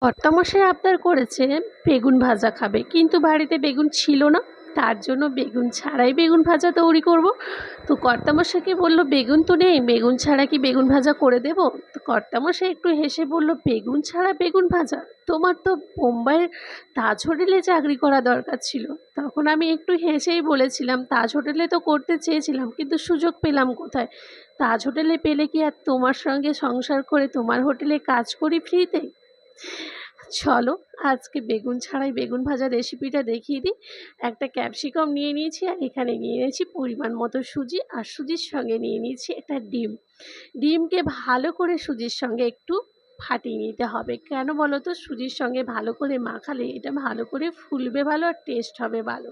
কর্তামশাই আবদার করেছে বেগুন ভাজা খাবে, কিন্তু বাড়িতে বেগুন ছিল না। তার জন্য বেগুন ছাড়াই বেগুন ভাজা তৈরি করব। তো কর্তামশাইকে বলল, বেগুন তো নেই, বেগুন ছাড়া কি বেগুন ভাজা করে দেব? তো কর্তামশাই একটু হেসে বলল, বেগুন ছাড়া বেগুন ভাজা? তোমার তো বোম্বাইয়ের তাজ হোটেলে চাকরি করা দরকার ছিল। তখন আমি একটু হেসেই বলেছিলাম, তাজ হোটেলে তো করতে চেয়েছিলাম, কিন্তু সুযোগ পেলাম কোথায়? তাজ হোটেলে পেলে কি আর তোমার সঙ্গে সংসার করে তোমার হোটেলে কাজ করি ফ্রিতে? চলো, আজকে বেগুন ছাড়াই বেগুন ভাজা রেসিপিটা দেখিয়ে দিই। একটা ক্যাপসিকাম নিয়ে নিয়েছি, আর এখানে নিয়ে নিয়েছি পরিমাণ মতো সুজি, আর সুজির সঙ্গে নিয়ে নিয়েছি একটা ডিম। ডিমকে ভালো করে সুজির সঙ্গে একটু ফাটিয়ে নিতে হবে। কেন বলো তো? সুজির সঙ্গে ভালো করে মাখালে এটা ভালো করে ফুলবে ভালো, আর টেস্ট হবে ভালো।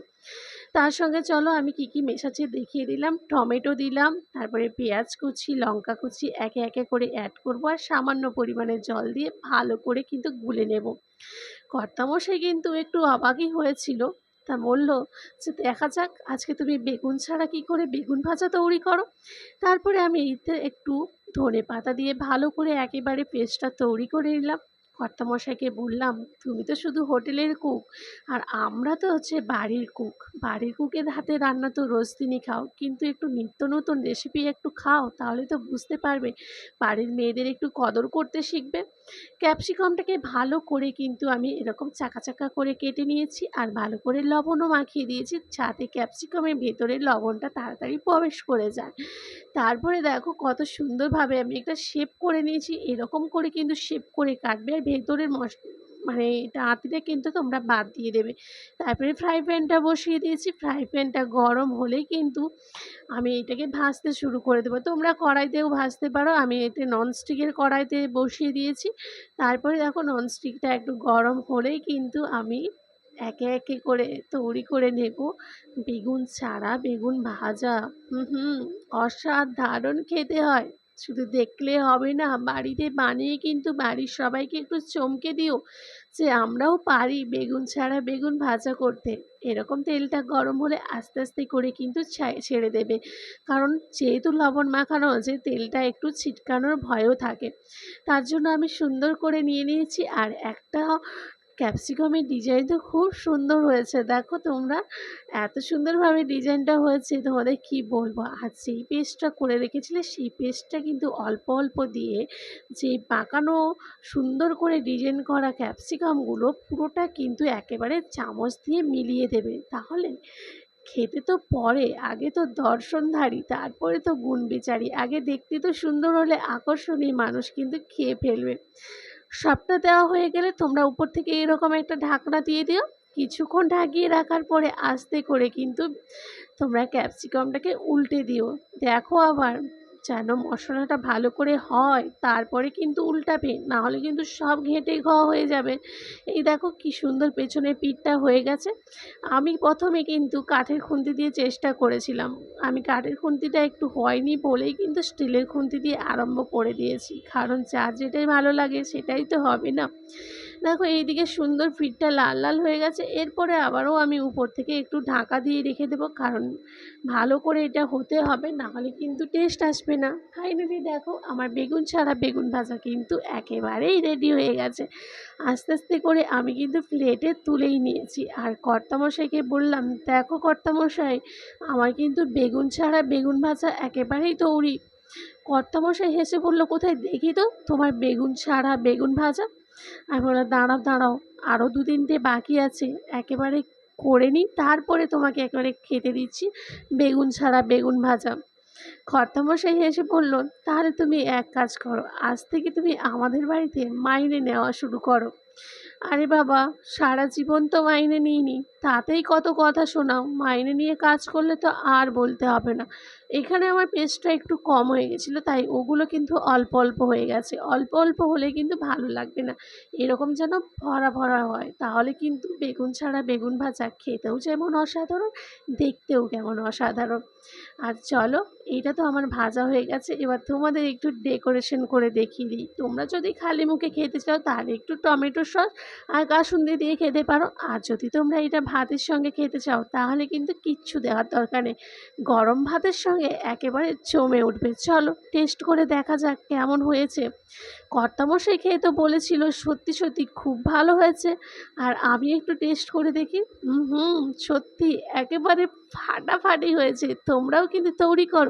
তার সঙ্গে চলো আমি কি কি মেশাচ্ছি দেখিয়ে দিলাম। টমেটো দিলাম, তারপরে পেঁয়াজ কুচি, লঙ্কা কুচি একে একে করে অ্যাড করব, আর সামান্য পরিমাণে জল দিয়ে ভালো করে কিন্তু গুলে নেব। কর্তামশাই কিন্তু একটু অবাকই হয়েছিল। তা বলল যে, দেখা যাক আজকে তুমি বেগুন ছাড়া কি করে বেগুন ভাজা তৈরি করো। তারপরে আমি এতে একটু ধনে পাতা দিয়ে ভালো করে একেবারে পেস্টটা তৈরি করে নিলাম। কর্তামশাইকে বললাম, তুমি তো শুধু হোটেলের কুক, আর আমরা তো হচ্ছে বাড়ির কুক। বাড়ির কুকের হাতে রান্না তো রোজ দিনই খাও, কিন্তু একটু নিত্য নতুন রেসিপি একটু খাও, তাহলে তো বুঝতে পারবে, বাড়ির মেয়েদের একটু কদর করতে শিখবে। ক্যাপসিকামটাকে ভালো করে কিন্তু আমি এরকম চাকা চাকা করে কেটে নিয়েছি, আর ভালো করে লবণও মাখিয়ে দিয়েছি, যাতে ক্যাপসিকামের ভেতরে লবণটা তাড়াতাড়ি প্রবেশ করে যায়। তারপরে দেখো কত সুন্দরভাবে আমি একটা শেপ করে নিয়েছি। এরকম করে কিন্তু শেপ করে কাটবে, আর ভেতরের মানে ডাঁটিটা কিন্তু তোমরা বাদ দিয়ে দেবে। তারপরে ফ্রাই প্যানটা বসিয়ে দিয়েছি। ফ্রাই প্যানটা গরম হলেই কিন্তু আমি এটাকে ভাজতে শুরু করে দেবো। তোমরা কড়াইতেও ভাজতে পারো, আমি এতে ননস্টিকের কড়াইতে বসিয়ে দিয়েছি। তারপরে দেখো ননস্টিকটা একটু গরম হলেই কিন্তু আমি একে একে করে তৈরি করে নেব বেগুন ছাড়া বেগুন ভাজা। হুম, অসাধারণ খেতে হয়। শুধু দেখলে হবে না, বাড়িতে বানিয়ে কিন্তু বাড়ির সবাইকে একটু চমকে দিও যে আমরাও পারি বেগুন ছাড়া বেগুন ভাজা করতে। এরকম তেলটা গরম হলে আস্তে আস্তে করে কিন্তু ছেড়ে দেবে, কারণ যেহেতু লবণ মাখানো আছে তেলটা একটু ছিটকানোর ভয়ও থাকে। তার জন্য আমি সুন্দর করে নিয়ে নিয়েছি। আর একটা ক্যাপসিকামের ডিজাইন তো খুব সুন্দর হয়েছে, দেখো তোমরা, এত সুন্দরভাবে ডিজাইনটা হয়েছে তোমাদের কি বলবো। আর যেই পেস্টটা করে রেখেছিলে সেই পেস্টটা কিন্তু অল্প অল্প দিয়ে যে পাকানো সুন্দর করে ডিজাইন করা ক্যাপসিকামগুলো পুরোটা কিন্তু একেবারে চামচ দিয়ে মিলিয়ে দেবে, তাহলে খেতে তো পরে আগে তো দর্শনধারী, তারপরে তো গুণবিচারী। আগে দেখতে তো সুন্দর হলে আকর্ষণীয় মানুষ কিন্তু খেয়ে ফেলবে। সবটা দেওয়া হয়ে গেলে তোমরা উপর থেকে এরকম একটা ঢাকনা দিয়ে দিও। কিছুক্ষণ ঢাকিয়ে রাখার পরে আস্তে করে কিন্তু তোমরা ক্যাপসিকামটাকে উল্টে দিও। দেখো আবার যেন মশলাটা ভালো করে হয়, তারপরে কিন্তু উল্টাবে, না হলে কিন্তু সব ঘেঁটে হয়ে যাবে। এই দেখো কি সুন্দর পেছনের পিঠটা হয়ে গেছে। আমি প্রথমে কিন্তু কাঠের খুন্তি দিয়ে চেষ্টা করেছিলাম, আমি কাঠের খুন্তিটা একটু হয়নি বলেই কিন্তু স্টিলের খুন্তি দিয়ে আরম্ভ করে দিয়েছি, কারণ যার যেটাই ভালো লাগে সেটাই তো হবে না। দেখো এইদিকে সুন্দর পিঠটা লাল লাল হয়ে গেছে। এরপরে আবারও আমি উপর থেকে একটু ঢাকা দিয়ে রেখে দেবো, কারণ ভালো করে এটা হতে হবে, না হলে কিন্তু টেস্ট আসবে না। ফাইনালি দেখো আমার বেগুন ছাড়া বেগুন ভাজা কিন্তু একেবারেই রেডি হয়ে গেছে। আস্তে আস্তে করে আমি কিন্তু প্লেটে তুলেই নিয়েছি, আর কর্তামশাইকে বললাম, দেখো কর্তামশাই, আমার কিন্তু বেগুন ছাড়া বেগুন ভাজা একেবারেই তৈরি। কর্তামশাই হেসে বলল, কোথায় দেখি তো তোমার বেগুন ছাড়া বেগুন ভাজা। আমি বললাম, দাঁড়াও দাঁড়াও, আরও দু তিনটে বাকি আছে, একেবারে করে নিই, তারপরে তোমাকে একেবারে খেতে দিচ্ছি বেগুন ছাড়া বেগুন ভাজা। কর্তামশাই হেসে বলল, তাহলে তুমি এক কাজ করো, আজ থেকে তুমি আমাদের বাড়িতে মাইনে নেওয়া শুরু করো। আরে বাবা, সারা জীবন তো মাইনে নিইনি, তাতেই কত কথা শোনাও, মাইনে নিয়ে কাজ করলে তো আর বলতে হবে না। এখানে আমার পেস্টটা একটু কম হয়ে গেছিলো, তাই ওগুলো কিন্তু অল্প অল্প হয়ে গেছে। অল্প অল্প হলে কিন্তু ভালো লাগবে না, এরকম যেন ভরা ভরা হয়, তাহলে কিন্তু বেগুন ছাড়া বেগুন ভাজা খেতেও যেমন অসাধারণ, দেখতেও কেমন অসাধারণ। আর চলো, এইটা তো আমার ভাজা হয়ে গেছে, এবার তোমাদের একটু ডেকোরেশন করে দেখিয়ে দিই। তোমরা যদি খালি মুখে খেতে চাও তাহলে একটু টমেটো সস আর কাসুন্দি দিয়ে খেতে পারো, আর যদি তোমরা এটা ভাতের সঙ্গে খেতে চাও তাহলে কিন্তু কিচ্ছু দেওয়ার দরকার নেই, গরম ভাতের সঙ্গে একেবারে জমে উঠবে। চলো টেস্ট করে দেখা যাক কেমন হয়েছে। কর্তামশাই খেয়ে তো বলেছিল সত্যি সত্যি খুব ভালো হয়েছে, আর আমি একটু টেস্ট করে দেখি। হুম, সত্যি একেবারে ফাটাফাটি হয়েছে। তোমরাও কিন্তু তৈরি করো।